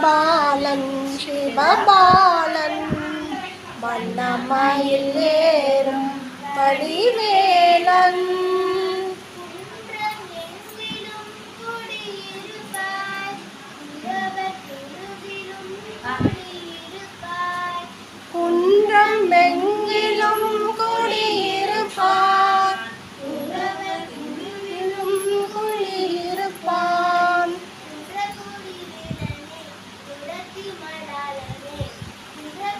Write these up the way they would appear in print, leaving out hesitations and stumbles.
பாலன் சிவபாலன் மன்னமயில் ஏறும் வடிவேலன் குன்றம் எங்கிலும் குடியிருப்பார் குடியிருப்பான்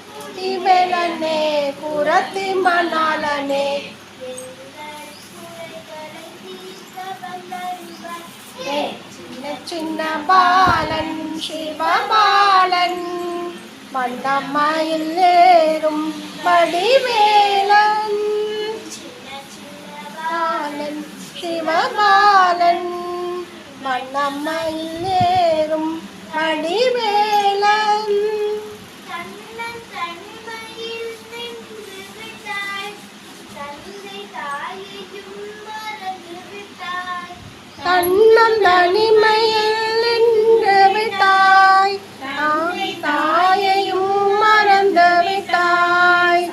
குடிவேலனே குரத்தி மணாலனே சின்ன சின்ன பாலன் சிவபாலன் மன்னமயில் ஏறும் வடிவேலன் பாலன் சிவபாலன் மன்னமயில் ஏறும் வடிவேலன் தன்னம் தனிமையில் நின்று விட்டாய் தாயையும் மறந்து விட்டாய்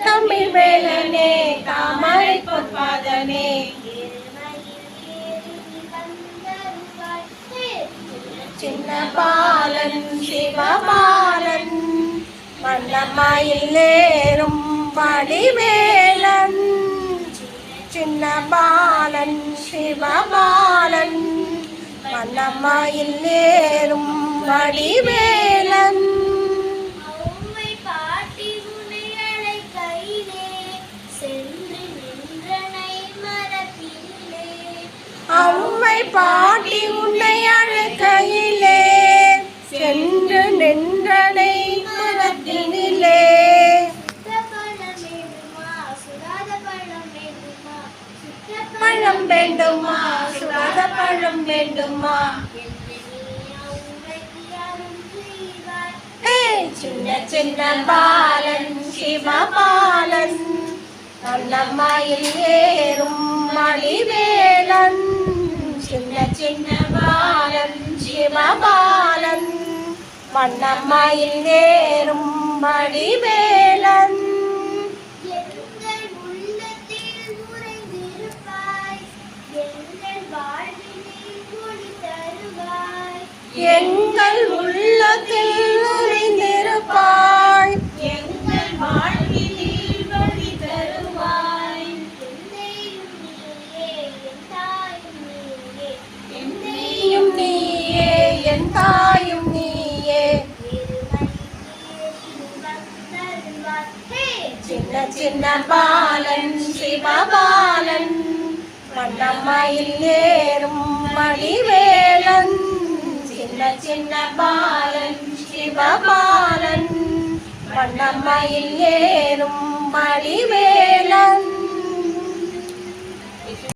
தமிழ் வேலனே தாமரை பொற்பாதனே சின்ன பாலன் சிவபாலன் மன்னமயில் ஏறும் வடிவேலன் சின்ன பாலன் சிவபாலன் மன்னமயில் ஏறும் வடிவேலன் அம்மை பாட்டி உன்னை அழைக்கையிலே சென்று நின்றனை மரத்தினிலே பழம் வேண்டுமா சுடாத பழம் வேண்டுமா சின்ன சின்ன பாலன் சிவபாலன் மன்னமயில் ஏறும் வடிவேலன் சின்ன சின்ன பாலன் சிவபாலன் மன்னமயில் ஏறும் வடிவேலன் எங்கள் உள்ளத்தில் நுழைந்திருப்பாய் எங்கள் வாழ்வினில் வழி தருவாய் என்னையும் நீயே என் தாயும் நீயே சின்ன சின்ன பாலன் சிவபாலன் மன்னமயில் ஏறும் வடிவேலன் சின்ன சின்ன பாலன் சிவபாலன் மன்னமயில் ஏறும் வடிவேலன்